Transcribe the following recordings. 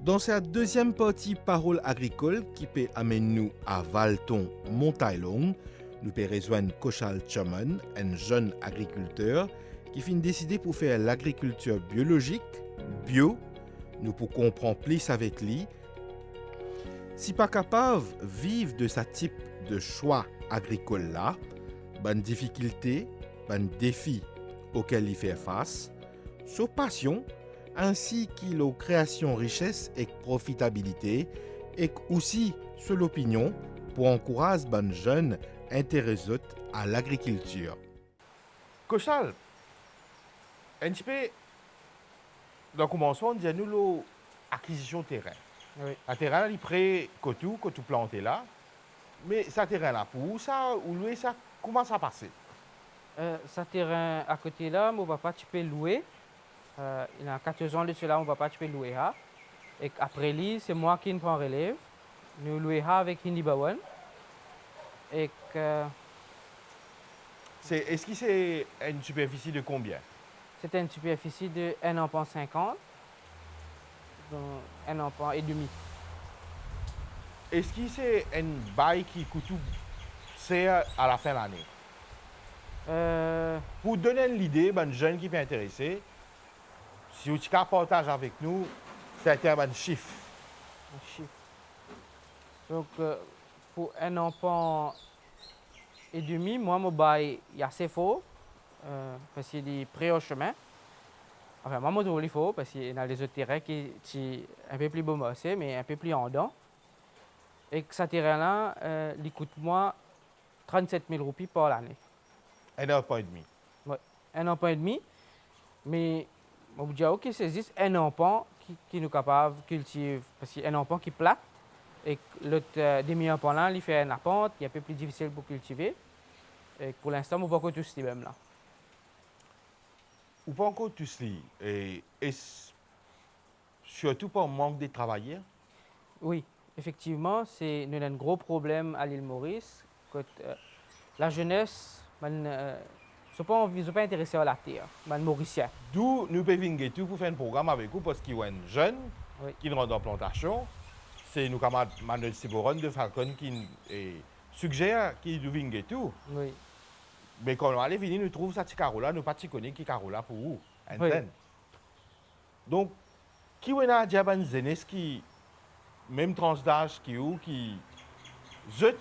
Dans cette deuxième partie Parole agricole qui peut amener nous à Valton, Montaillon, nous peut rejoindre Kochal Chaman, un jeune agriculteur qui finit décider pour faire l'agriculture biologique, bio. Nous pour comprendre plus avec lui. Si pas capable de vivre de ce type de choix agricole là, bonne difficulté, bonne défi auquel il fait face, sa passion ainsi que la création richesse et profitabilité et aussi sur l'opinion pour encourager les jeunes intéressés à l'agriculture. Kochal, un petit peu dans le commencement, on dit nous l'acquisition de terrain. Oui. Un terrain, il est prêt que tout planté là. Mais ce terrain-là, pour où ça, où louer ça, comment ça passe? Ce terrain à côté là, mon papa, tu peux louer. Il y a 14 ans de cela, mon papa, tu peux louer. Et après lui, c'est moi qui prends relève. Nous louons avec Hindi Bawan. Et Est-ce que c'est une superficie de combien? c'était une superficie de 1,50 donc 1,5 Est-ce que c'est un bail qui coûte c'est à la fin de l'année? Pour donner l'idée, ben jeune qui peut intéresser, si vous partage avec nous, c'est un chiffre. Un chiffre. Donc, pour 1,5 moi, mon bail est assez faux. Parce qu'il est prêt au chemin. Enfin, moi, je trouve qu'il faut parce qu'il y a des autres terrains qui sont un peu plus beau mais un peu plus en dedans. Et que ce terrain-là, il coûte moi 37 000 roupies par l'année. Un an et demi. Oui, 1,5 ans. Mais on vous dit, OK, c'est juste un enfant qui nous capable de cultiver. Parce qu'il y a un enfant qui est plat. Et l'autre demi-enfant là, il fait une pente, qui est un peu plus difficile pour cultiver. Et pour l'instant, on ne voit que tout ce même là. Ou pas encore tout cela. Et surtout par manque de travailleurs. Oui, effectivement, nous avons un gros problème à l'île Maurice. La jeunesse, ne sont pas intéressés à la terre, les Mauriciens. D'où nous pouvons venir tout pour faire un programme avec vous parce qu'il y a un jeune qui rentre en plantation. C'est nous camarades Manuel Siboron de Falcon qui suggère qu'il nous vienne tout. Oui. Mais quand on allait venir, nous trouvons ça petit Carola, nous pas connaître qui Carola pour vous. Oui. Donc, qui est là diaban jeunesse qui même tranche d'âge qui jette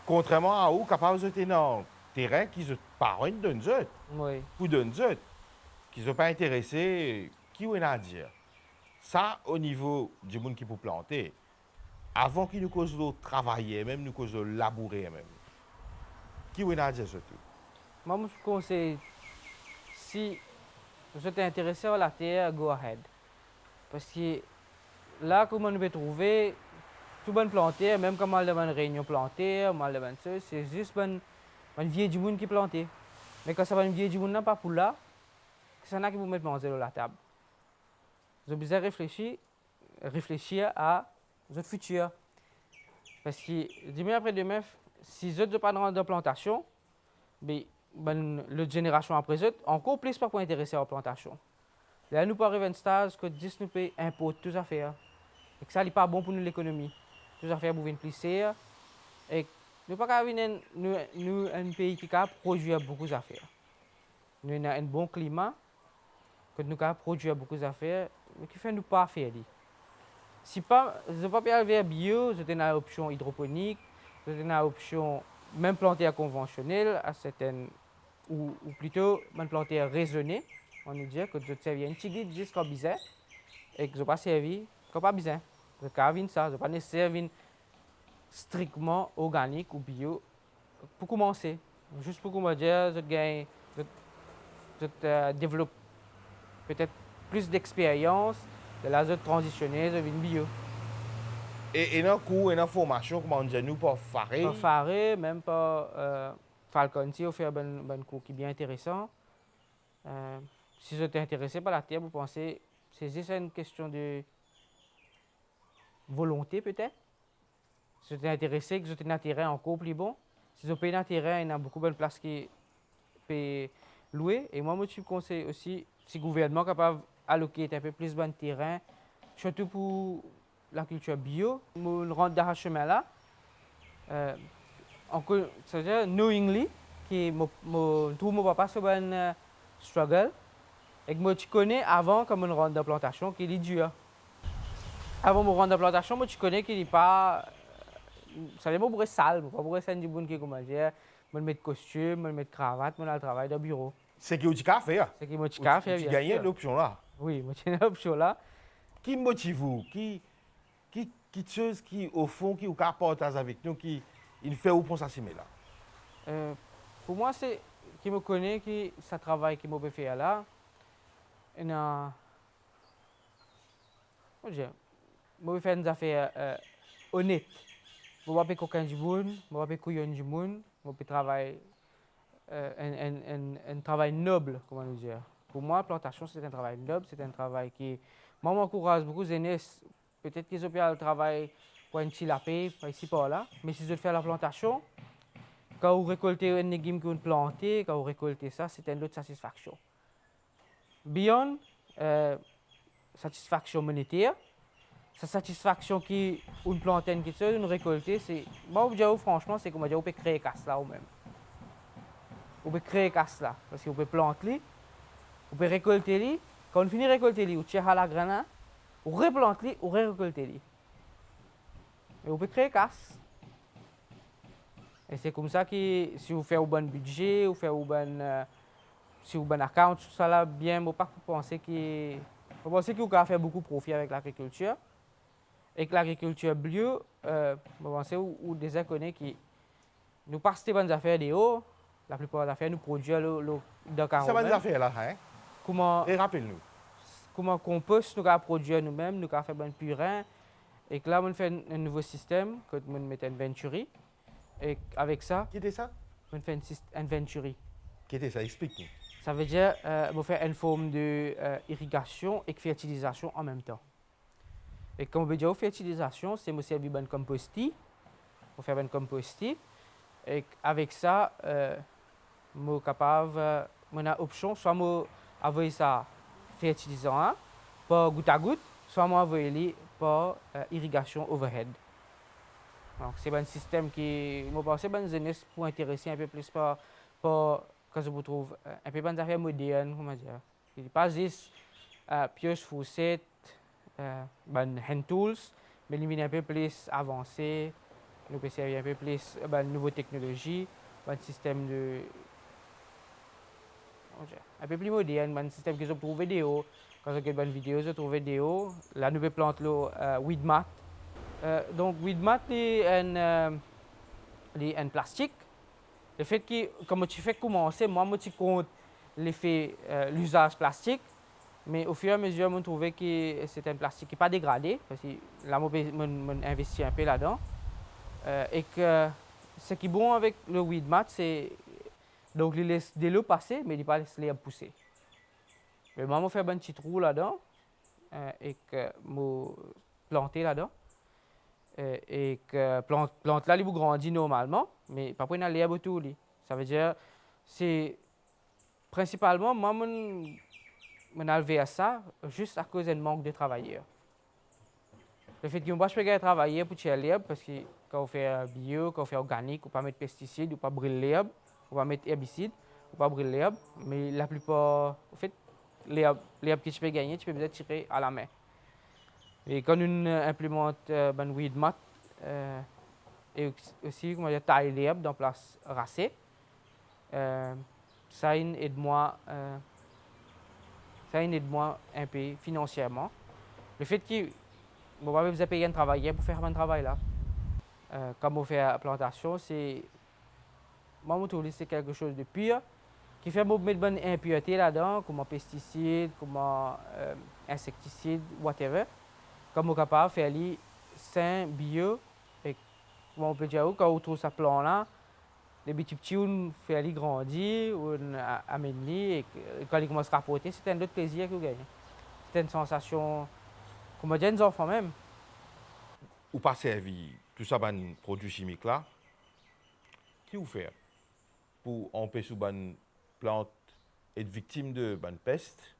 contrairement à vous capable de jeter dans terrain qui se parrain d'un jet. Oui. Ou d'un jet qui ne sont pas intéressés, qui est là à dire. Ça, au niveau du monde qui peut planter, avant qu'il nous cause de travailler, même nous cause de labourer même. Qui est là à dire surtout? Moi, je conseille, si vous êtes intéressé à la terre, go ahead. Parce que là, comment nous pouvons trouver, tout bon planter, même quand on a une réunion planter, c'est juste un vieux du monde qui planté. Mais quand ça va une vieille du monde, pas pour là, c'est ça qui vous met manger sur la table. Vous avez besoin de réfléchir à votre futur. Parce que demain après demain, si vous n'êtes pas dans la plantation, l'autre génération après eux, encore plus pas pour intéresser à la plantation. Là, nous arrivons à un stage que 10 nous paye impôt, toutes affaires. Et que ça n'est pas bon pour nous l'économie. Toutes affaires pour venir plus serres. Et nous pas un pays qui a produit beaucoup d'affaires. Nous avons un bon climat, que nous avons produit beaucoup d'affaires, mais qui fait nous pas faire. Si pas, je pas faire vers bio, je une option hydroponique, je une option même plantaire conventionnelle, à certaines, ou plutôt même plantaire raisonnée. On nous dit que je servis un petit guide jusqu'à bizarre et que je pas servi comme pas bizarre. Je ne ça, je pas nécessairement strictement organique ou bio pour commencer. Juste pour me dire, je développe peut-être plus d'expérience de la zone transitionnelle de bio. Et dans le cours et dans la formation, comment on dit nous pour faire? Pas faré, même pas Falcon, si on fait un cours qui est bien intéressant. Si vous êtes intéressé par la terre, vous pensez que c'est juste une question de volonté peut-être. Si vous êtes intéressé, que vous avez un terrain encore plus bon. Si vous payez un terrain, il y a beaucoup de places qui peuvent louer. Et moi, je conseille aussi, si le gouvernement est capable d'alloquer un peu plus de terrain, surtout pour la culture bio, je rentre dans ce chemin-là. C'est-à-dire, knowingly, que je trouve mon papa sur un struggle, et que je connais avant comme une rentre de plantation qui est dur. Avant de rendre de plantation, je connais qu'il n'est pas. Ça n'est pas pour être sale, pas pour être du bon qui est comme dire. Je mettre costume, je mettre cravate, je travail dans le bureau. C'est que tu as fait. C'est qui me fait faire. Tu gagnes l'option là. Oui, je tiens l'option là. Qui motive vous? Qui chose qui au fond qui ou partage avec nous qui il fait où pour ça là? Pour moi, c'est qui me connaît, qui ça travail qui me fait là. Et je fais des affaires honnêtes. Je ne vais pas coquin du monde, je ne vais pas couillon du monde, je vais travailler un travail noble, comment nous dire. Pour moi, la plantation, c'est un travail noble, c'est un travail qui... Moi, j'encourage beaucoup de jeunesses, peut-être qu'ils ont le travail pour un petit lapin, ici, par là, mais si vous faites la plantation, quand vous récoltez un légume que vous plantez, quand vous récoltez ça, c'est une autre satisfaction. Beyond satisfaction monétaire, sa satisfaction qui une plantaine qui une récoltée, c'est moi je dis franchement c'est comme dire on peut créer casse là ou même. On peut créer casse là parce qu'on peut planter, on peut récolter quand on finit de récolter on tire à la graine, on replante on récolter. Et on peut créer casse. Et c'est comme ça que si vous faites un bon budget, vous faites un bon si vous avez un account, tout ça là bien, vous pas penser que vous pensez que vous pouvez faire beaucoup de profit avec l'agriculture. Et que l'agriculture bio, je pense ou déjà connaît que nous passons des bonnes affaires de haut, la plupart des affaires nous produisons le Dakar. C'est bonnes affaires là, hein? Comment, et rappelle-nous. Comment compost nous produire nous-mêmes, nous faire bon purin. Et que là, on fait un nouveau système, que on met une venturi. Et avec ça, Qui était ça? On fait un venturi. Qui était ça? Explique-nous. Ça veut dire on fait une forme d'irrigation et de fertilisation en même temps. Et comme on veut dire fertilisation, c'est me servir de composti, pour faire un composti. Et avec ça, je suis capable, mon option, soit je envoyer ça fertilisant par goutte à goutte, soit je envoyer par irrigation overhead. Donc c'est un système qui, je pense, c'est jeunesse pour intéresser un peu plus par quand je vous trouve un peu des affaires modernes, comment dire. Il n'est pas juste pioche, fourchette, hand tools, mais il est un peu plus avancé, nous peut servir un peu plus de nouvelles technologies, un système de un peu plus moderne, un système que je trouve vidéo. Quand je regarde une vidéo, je trouve vidéo. La nouvelle plante, le weed mat. Donc, weed mat est un plastique. Le fait que, comme tu fais commencer, moi, je compte l'effet, l'usage plastique. Mais au fur et à mesure, je trouvais que c'est un plastique qui n'est pas dégradé. Parce que là, je investi un peu là-dedans. Et que ce qui est bon avec le weed mat, c'est donc il laisse de l'eau passer, mais il ne pas laisser l'herbe pousser. Mais moi, je fais un petit trou là-dedans et que je planter là-dedans. Et que plante là, il grandit normalement, mais pas pour l'herbe autour. Ça veut dire, c'est principalement, moi, je enlevé à ça juste à cause d'un manque de travailleurs. Le fait qu'on ne peut pas travailler pour tuer l'herbe, parce que quand on fait bio, quand on fait organique, on ne peut pas mettre pesticides, on ne peut pas brûler l'herbe, on ne peut pas mettre herbicide, on ne peut pas brûler l'herbe. Mais la plupart, en fait, l'herbe que tu peux gagner, tu peux peut-être tirer à la main. Et quand on implémente ben weed mat, et aussi, comment dire, taille l'herbe dans place racée, ça aide moi un peu financièrement. Le fait que bon, pas besoin de payer un travailleur pour faire un travail là. Comme on fait la plantation, c'est moi je trouve que c'est quelque chose de pur qui fait mettre bonne impureté là-dedans, comme pesticides, comme insecticides, whatever. Comme on est capable de faire les sain, bio, et on peut dire quand on trouve sa plan là, les petits on fait les grandir, on amène et quand ils commencent à rapporter, c'est un autre plaisir que vous gagnez. C'est une sensation, comme on dit aux enfants même. Ou pas servi tout ça ban produit chimique là. Qui vous fait pour empêcher une plante être victime de ban peste?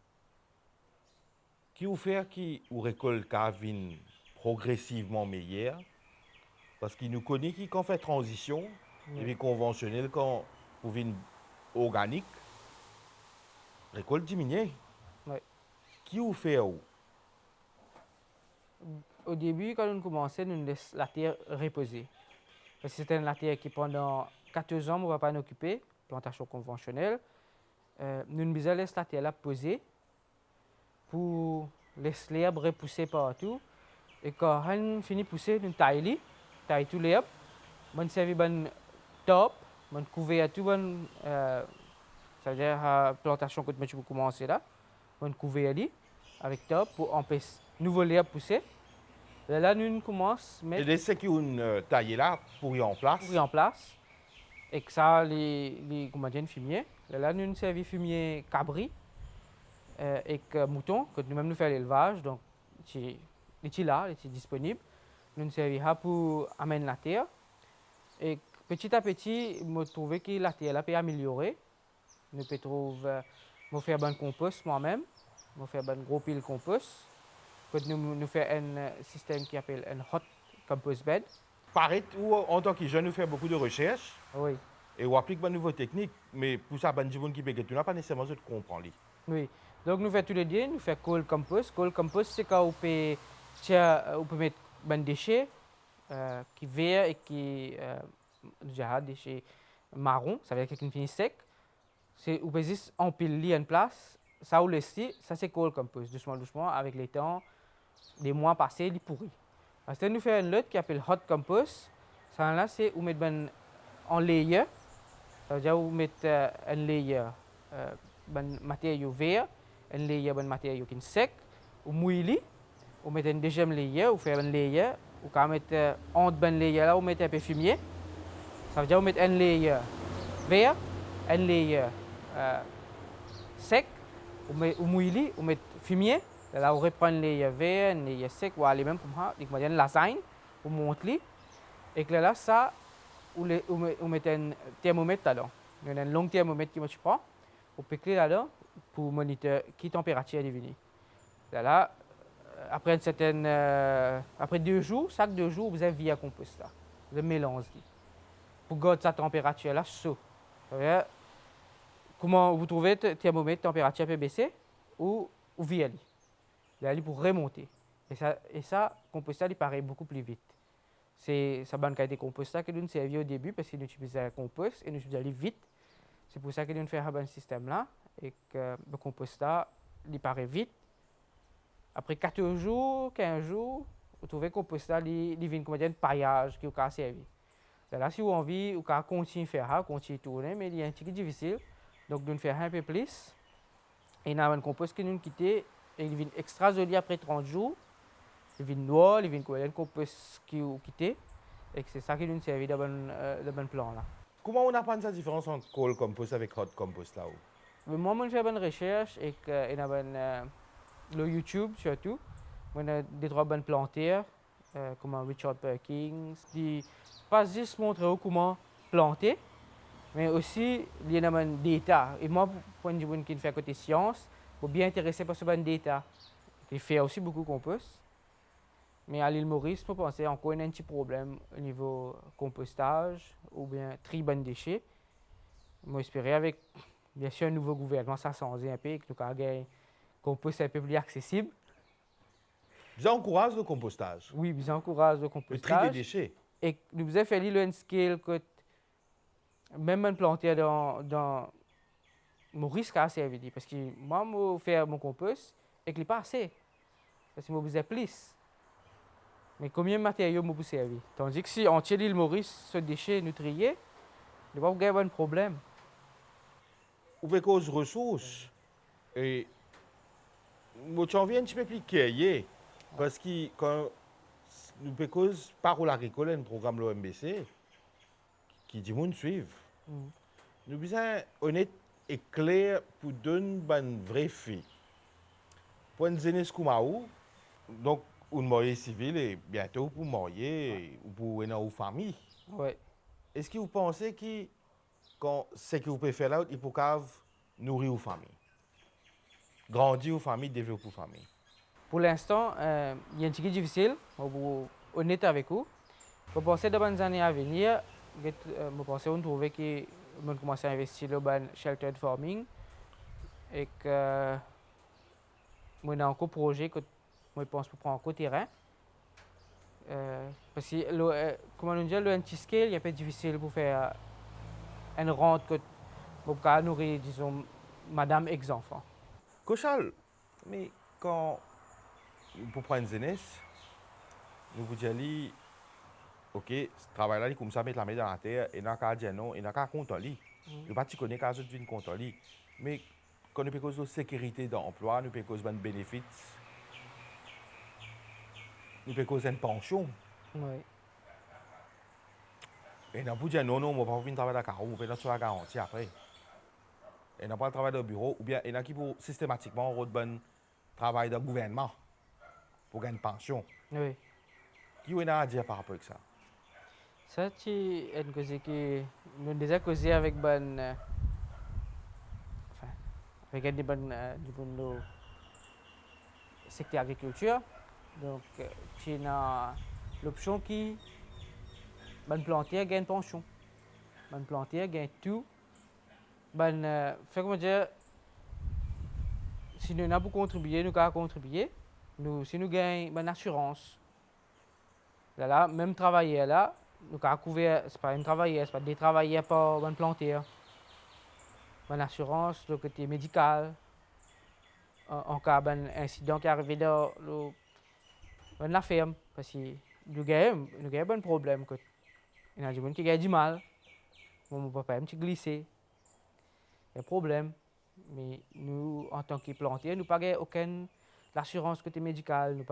Qui vous fait qui ou récolte qui progressivement meilleure? Parce qu'il nous connaît qui quand fait transition, et puis conventionnel quand pour une organique, récolte diminue. Ouais. Qui vous fait où? Au début, quand on commençait, nous laissons la terre reposer. Parce que c'était la terre qui, pendant 14 ans, on ne va pas en occuper, plantation conventionnelle. Nous nous laissons la terre là poser pour laisser l'herbe repousser partout. Et quand on finit de pousser, nous taillons tout l'herbe. On servi ben top, on couvert tout bon, ça veut dire la plantation que tu peux commencer là. On couvert avec top pour empêcher nouveau l'herbe pousser. Là, nous commençons à mettre. Et ce qui ont taillé là pour y en place. Pour y en place. Et que ça, comment dire, fumier. Là, nous servi fumier cabri et que mouton, que nous-mêmes nous faisons l'élevage. Donc, il est là, il est disponible. Nous servi pour amener la terre. Et petit à petit, je trouvais que la terre peut améliorer. Nous pouvons trouver, faire un compost moi-même. Je faire un gros pile compost. Nous faisons un système qui s'appelle un hot compost bed. Paraît ou en tant que jeune, nous faisons beaucoup de recherches. Oui. Et on applique de nouvelles techniques, mais pour ça, ben, gens qui peut pas nécessairement de comprendre. Oui. Donc nous faisons tous les deux, nous faisons cold compost. Cold compost, c'est quand on peut mettre des déchets qui verts et qui déjà déchets marron, ça veut dire qu'ils finissent sec. On peut juste empiler en place. Ça, on laisse, ça c'est cold compost. Doucement, doucement, avec les temps, les mois passés, il pourrit. Ensuite, nous faisons un autre qui s'appelle hot compost. Ça là, c'est on met en layer. Ça veut dire on met un layer matériau vert, un layer de matériau qui est sec, on mouille, on met un deuxième layer, on fait un layer, on met entre ben layer là, on met un peu fumier. Ça veut dire on met un layer vert, un layer sec, on mouille, on met fumier. Là, on reprend un layer vert, un layer sec, ou aller même comme ça, on met une lasagne, on monte li. Et que là, ça, on met un thermomètre là-dedans. Il y a un long thermomètre qui me prend. On peut cliquer là-dedans pour monitorer quelle température elle est venue. Là, après une certaine, après 2 jours, chaque 2 jours, vous avez via compost là. Vous avez mélange pour garder sa température là chaud. Comment vous trouvez le thermomètre température peut baisser ou via lui. Là, pour remonter. Et ça, compost là, il paraît beaucoup plus vite. C'est sa bonne qualité de compost là que nous servi au début parce que nous utilisons le compost et nous utilisons vite. C'est pour ça que nous faisons un système là et que le compost là, il paraît vite. Après 14 jours, 15 jours, vous trouvez que le compost là, il vient comme un paillage qui vous a servi. Là, si vous avez envie, vous pouvez continuer à faire ça, continuer à tourner, mais il est un petit peu difficile. Donc, nous faisons un peu plus. Et nous avons un compost que nous quittons et il vient extra joli après 30 jours. Il vient noir, il vient comme un compost qui vous quittez. Et c'est ça qui nous servi de bon plan là. Comment on apprend la différence entre cold compost avec hot compost là? Moi, je fais une recherche et le YouTube surtout. On a des trois bonnes planteurs, comme Richard Perkins, qui pas juste montrer comment planter, mais aussi il y a des data. Et moi, pour une personne qui fait côté science, je suis bien intéressé par ce bon data. Il fait aussi beaucoup de compost. Mais à l'île Maurice, je pense encore un petit problème au niveau compostage ou bien tri de déchets. Je espérais avec bien sûr un nouveau gouvernement, ça change un peu, que nous avons un compost un peu plus accessible. Vous encouragez le compostage? Oui, vous encouragez le compostage. Le tri des déchets? Et nous avons fait le scale que même un planter dans Maurice a servi. Parce que moi, je fais mon compost et qu'il n'est pas assez. Parce que je besoin plus. Mais combien de matériaux je peux servir? Tandis que si on tire l'île Maurice, ce déchet nous trier, il va y avoir un problème. Ou avec cause ressources. Et moi, j'en viens un petit peu plus clair. Parce que quand nous avons cause parole agricole, un programme de l'OMBC, qui dit nous suivre. Nous sommes besoin honnête et clair pour donner une vraie fille. Pour une jeunesse comme nous, donc une mariée civile et bientôt pour marier ou pour une famille. Ouais. Est-ce que vous pensez que quand ce que vous pouvez faire là, il faut nourrir une famille, grandir une famille, développer une famille? Pour l'instant, il y a un petit peu difficile, pour être honnête avec vous. Je pense que dans les années à venir, je pense qu'on trouve que on commence à investir dans le sheltered farming et que on a encore un projet que je pense pour prendre encore terrain. Parce que, comme on dit, le anti-scale, il est un peu difficile pour faire une rente que pour nourrir, disons, madame et enfants. Cochal, mais quand, pour prendre Zénès, nous vous disons, ok, ce travail-là, il commence à mettre la main dans la terre, et dans le cas de non, et dans le cas de compte en lit. Nous ne connaissons pas les autres compte en lit. Mais quand nous parlons de sécurité d'emploi, nous parlons de bénéfices, nous parlons de pension. Oui. Et nous dire non, non, on ne va pas venir travailler dans le carreau, on va faire la garantie après. Et n'a pas le travail de bureau, ou bien il y en a qui pour systématiquement travail de gouvernement pour gagner une pension. Oui. Qui est à dire par rapport à ça? Ça, c'est une chose que nous avons déjà causé avec ben, enfin, avec des bonnes du secteur agriculture. Donc, c'est l'option qui ben planter gagne pension, ben planter gagne tout, ben fait comment dire, si nous n'avons pas contribué, nous avons contribué, nous si nous gagnons ben assurance, là même travailler là. Nous avons couvert, ce n'est pas un travailleur, ce n'est pas des travailleurs pour ben planter, ben assurance, le côté médical, en cas d'un incident qui est arrivé dans la ferme, parce que nous avons un problème. Il y a des gens qui ont du mal, mon papa aime glisser, il y a un problème. Mais nous, en tant que plantiers, nous n'avons aucune assurance côté médical, nous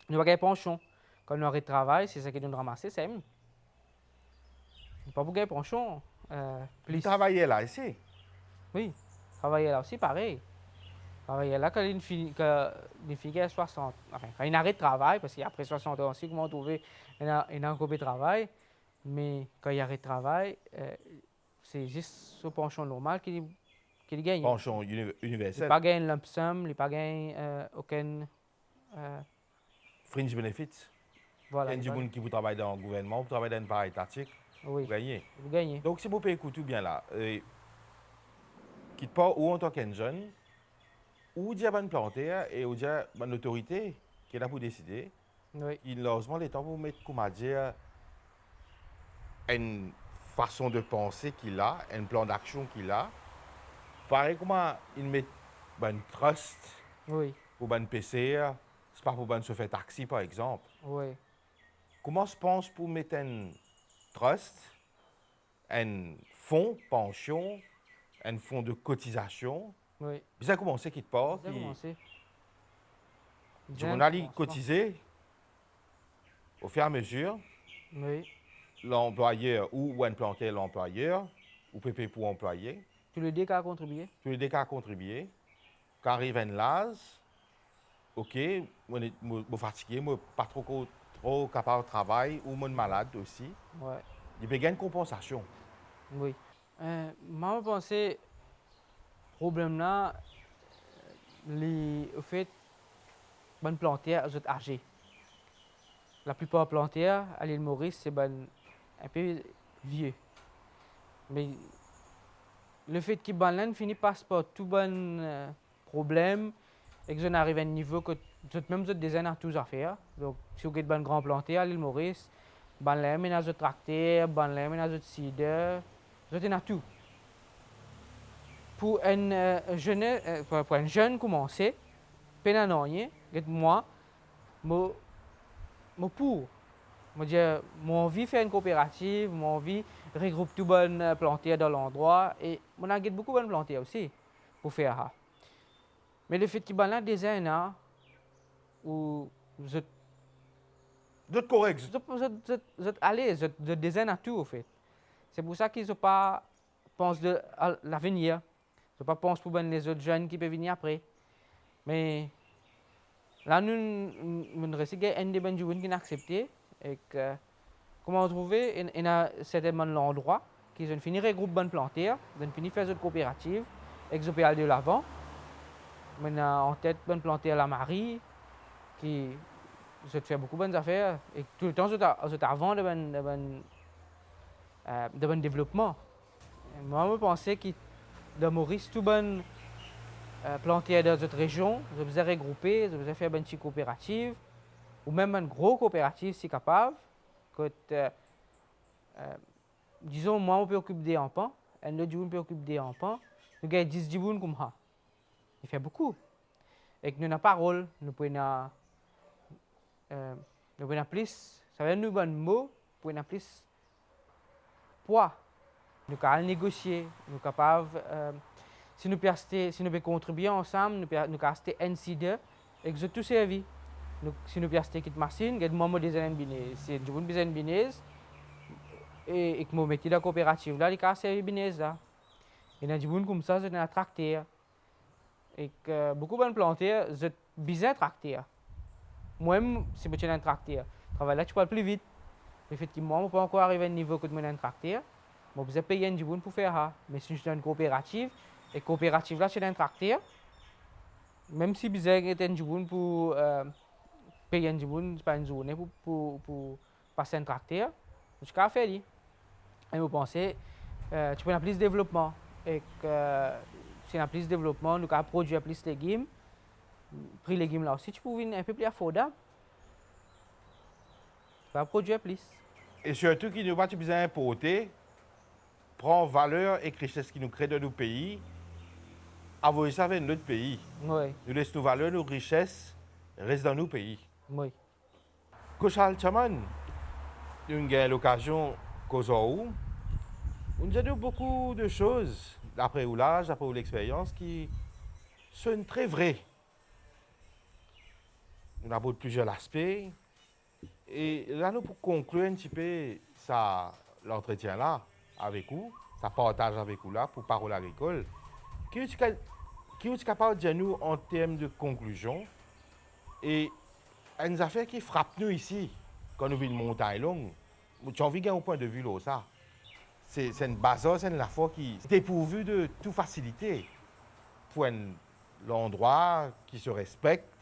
n'avons pas pension. Quand nous arrêtons de travail, c'est ça qui nous ramasse, c'est nous. Nous n'avons pas de pension. Vous travaillez là ici? Oui, travailler là aussi, pareil. Travailler là quand il finit à 60, enfin, quand il arrête de travail, parce qu'après 60 ans aussi, comment trouver un coupé de travail, mais quand il arrête de travail, c'est juste ce pension normal qu'il gagne. Pension universelle. Il n'a pas gagné lump sum, il n'a pas gagné aucun... Fringe benefits. Voilà. Il y a des gens qui travaillent dans le gouvernement, qui travaillent dans une part étatique. Oui. Vous gagnez. Vous gagnez. Donc, si vous pouvez écouter bien là, quitte pas ou en tant qu'un jeune, ou dire une planter et ou dire une autorité qui est là pour décider. Oui. Il largement le temps pour mettre, comment dire, une façon de penser qu'il a, un plan d'action qu'il a. Pareil comment il met un trust Oui. pour un PCR, c'est pas pour se faire taxi par exemple. Oui. Comment se pense pour mettre un trust, un fonds pension, un fonds de cotisation? Oui. Bien commencé qui te part, Bien commencé. on a cotisé au fur et à mesure. Oui. L'employeur ou implanter l'employeur, ou PP pour employer. Tous les deux qui ont contribué. Tous les deux qui ont contribué. Quand arrive un l'âge, ok, je suis fatigué, je ne suis pas trop capable de travailler, ou je suis malade aussi. Ouais. Il y a une compensation. Oui. Moi, je pense que le problème là, au fait, bonne plantière, sont âgés. La plupart des plantières à l'île Maurice, c'est un peu vieux. Mais le fait qu'ils banlènent finit par tout bon problème et que je n'arrive à un niveau que même des années à tous à faire. Donc, si vous avez un grand plantier à l'île Maurice, banlène, il y a des tracteurs, banlène, il y a des cider, vous avez tout. Pour un jeune commencer, pénanonier, moi, pour. J'ai envie de faire une coopérative, j'ai envie de regrouper tout bon plantier dans l'endroit et on a beaucoup de plantiers aussi pour faire ça. Mais le fait qu'il y a des années où vous D'autres corrects. allez, je désigne à tout, au fait. C'est pour ça qu'ils ne pas pensent à l'avenir. Ils ne pas pensent pour les autres jeunes qui peuvent venir après. Mais là, nous restons un des bonnes jeunes qui ont accepté. Et que, comment trouver, il y a certainement l'endroit qu'ils ont fini de regrouper bonnes plantières, ils ont fini de faire une coopérative, et qu'ils ont pu aller de l'avant. Maintenant, en tête, bonne planter à la Marie, qui se fait beaucoup de bonnes affaires. Et tout le temps, je avant de bon développement. Et moi, je pensais que dans Maurice, tout bon planter dans cette région, je faisais regrouper, je faisais faire une petite coopérative, ou même une grosse coopérative si capable. Que, disons, moi, on peut occuper des enfants, un autre, on peut occuper des enfants. Nous avons 10 djibouns comme ça. Il fait beaucoup. Et que nous avons parole, nous pouvons plus, ça veut dire nous bon mot, nous pouvons plus poids. Nous pouvons négocier, nous sommes capables, si nous pouvons contribuer ensemble, nous pouvons rester NC2 et que je tout servi. Si nous pouvons rester quitte machine, nous avons des années si nous avons des années et que nous mettons dans la coopérative là, nous avons servi binez là. Et nous avons comme ça, c'est un tracteur. Et que beaucoup de planter, c'est bizarre tracteur. Moi-même, si je suis un tracteur, je travaille là, tu parles plus vite. Effectivement, je ne peux pas encore arriver à un niveau que je suis un tracteur. Je vais payer un djiboun pour faire ça. Mais si je suis dans une coopérative, et coopérative là, c'est un tracteur, même si je suis un djiboun pour payer un djiboun, c'est pas une journée pour passer un tracteur, je suis faire. Et vous pensez, tu peux avoir plus de développement. Et que si on a plus de développement, nous pouvons produire plus de légumes. Prix légumes là aussi, tu peux venir un peu plus affordable. Tu vas produire plus. Et surtout qu'il nous va tu besoin importer, prendre valeur et richesse qui nous crée dans nos pays, envoyer ça vers notre pays. Oui, Nous laissons nos valeurs, nos richesses, restent dans nos pays. oui. Koshal Chaman, nous avons eu l'occasion qu'aujourd'hui, on a dit beaucoup de choses, d'après l'âge, d'après l'expérience, qui sont très vraies. On a abordé plusieurs aspects. Et là, nous, pour conclure un petit peu l'entretien là, avec vous, ça partage avec vous là, pour Parole agricole, qui est capable de dire nous en termes de conclusion et une affaire qui frappe nous ici, quand nous vivons une montagne longue, tu as envie d'un point de vue là, ça. C'est une base, c'est une affaire qui est dépourvue de toute facilité pour l'endroit qui se respecte,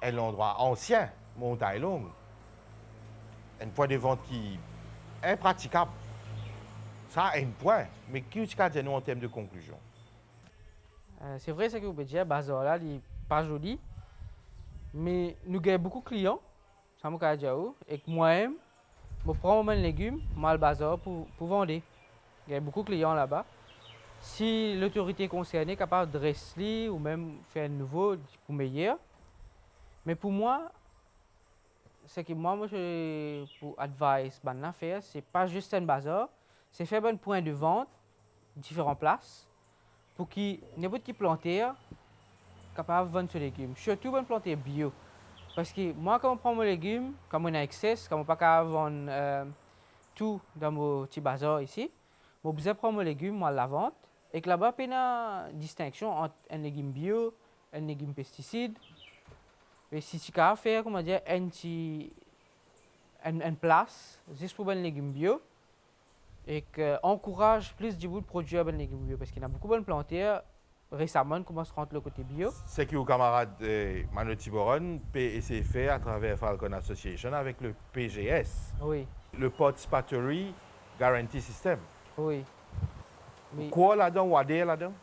un endroit ancien, montagne longue, un point de vente qui est impraticable. Ça a un point, mais qui est dire nous en termes de conclusion? C'est vrai ce que vous pouvez dire, Bazar là, il n'est pas joli. Mais nous avons beaucoup de clients, ça m'a dit, et que moi-même, je prends mes légumes, moi le bazar pour vendre. Il y a beaucoup de clients là-bas. Si l'autorité concernée est capable de rester ou même faire un nouveau pour meilleur. Mais pour moi, ce que moi je pour advice ben faire, c'est pas juste un bazar, c'est faire un point de vente différentes places pour que n'importe qui planter capable de vendre ses légumes. Surtout un planter bio. Parce que moi, quand je prends mes légumes, quand on a excès, quand on ne peut pas vendre tout dans mon petit bazar ici, je besoin prendre mes légumes, moi la vente. Et que là-bas, il y a une distinction entre un légume bio, un légume pesticide. Et si tu as faire, comment dire, une place juste pour un légume bio, et qu'encourage plus de produire un légume bio. Parce qu'il y a beaucoup de planteurs récemment commencent à rentrer le côté bio. C'est que vos camarades Manu Tiboron peut essayer de faire à travers Falcon Association avec le PGS, Oui, le Participatory Guarantee System. oui. Mais Quoi là-dedans ou adhère là-dedans?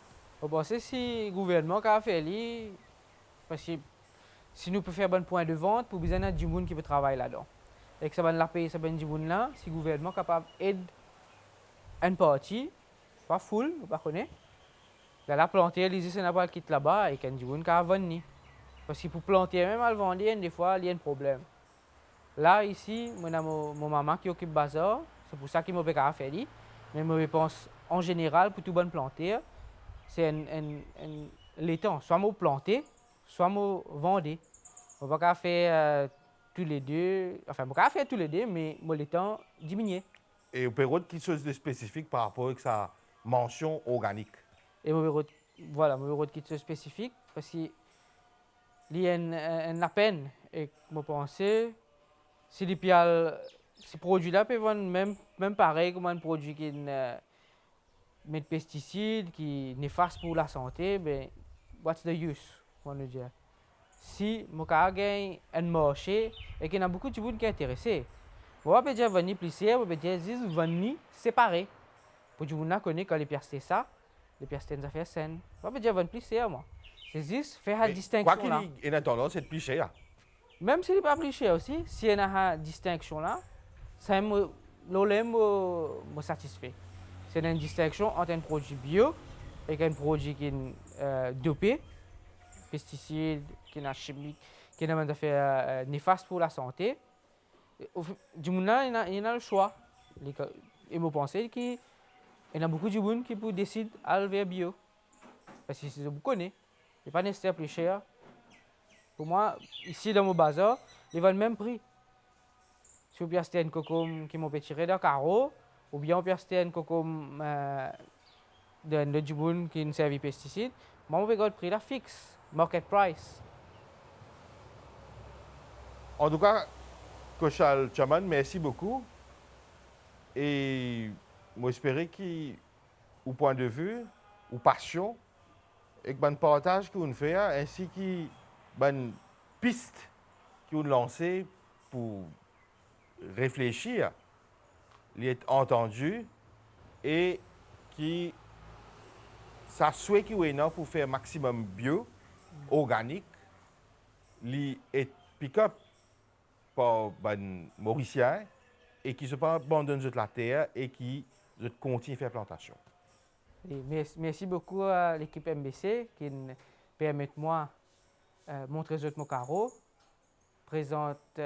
je pense que si le gouvernement a fait ça, parce que si nous pouvons faire un point de vente, pour besoin de gens qui peut travailler là-dedans. Et que ça va la payer, ça va être gens là, si le gouvernement est capable d'aider une partie, pas full, vous ne connaissez pas. La planter, les gens qui quittent là-bas et qu'il y a des gens qui vendre. Parce que pour planter, même à le vendre, des fois, il y a un problème. Là, ici, moi, j'ai mon maman qui occupe le bazar, c'est pour ça qu'il m'a fait faire. Mais je pense, en général, pour tout bon planter, c'est l'étang. Soit je planter, soit je vendre. On ne peut pas faire tous les deux. Enfin, on ne peut pas faire tous les deux, mais l'étang diminue. Et vous pouvez avoir quelque chose de spécifique par rapport à sa mention organique. Et voilà, je vais quelque chose de spécifique parce qu'il y a une peine. Et je pense, si ces produits-là peuvent vendre même pareil comme un produit qui met de pesticides, qui est néfaste pour la santé, ben, what's the use, on va dire. Si je gagne un marché et qu'il y a beaucoup de gens qui sont intéressés, je vais dire venir plaisir, je vais dire venir séparer. Pour que gens connaissent quand les pièces c'est ça, les pièces c'est une affaire saine. Je vais dire venir plaisir moi. C'est juste faire la Quoi distinction là. qu'il ait tendance, c'est de plus cher. Même s'il n'est pas plus cher aussi, s'il y a une distinction là, ça me satisfait. C'est une distinction entre un produit bio et un produit qui est dopé, pesticides, qui est chimique, qui est une affaire néfaste pour la santé. Du monde là, il y a le choix. Et je pense qu'il y a beaucoup de gens qui décident d'aller vers bio. Parce que vous connaissez, ce n'est pas nécessairement plus cher. Pour moi, ici dans mon bazar, ils vendent le même prix. Si vous achetez un cocom qui m'a tiré d'un carreau, ou bien vous achetez un cocom de Djiboun qui ne sert de pesticides, moi, je vais le prix là fixe, market price. En tout cas, Kochal Chaman, merci beaucoup. Et moi, j'espère qu'au point de vue, ou passion, et que le partage que vous faites, ainsi que une piste que vous lancez pour réfléchir, être entendu et qui ça souhaite qu'il y ait pour faire maximum bio, organique, et pick-up par les Mauriciens et qui se pas abandonnent de la terre et qui continuent à faire plantation. Merci beaucoup à l'équipe MBC qui permet moi montrer mon carreau, présente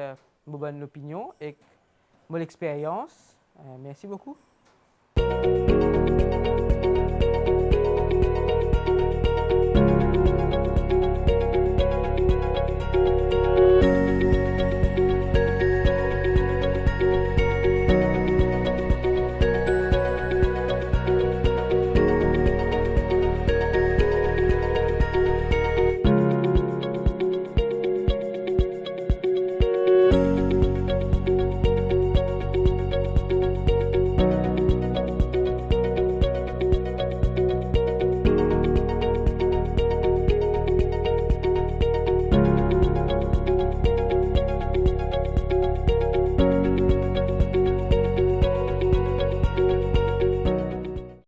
mon bonne opinion et mon expérience. Merci beaucoup.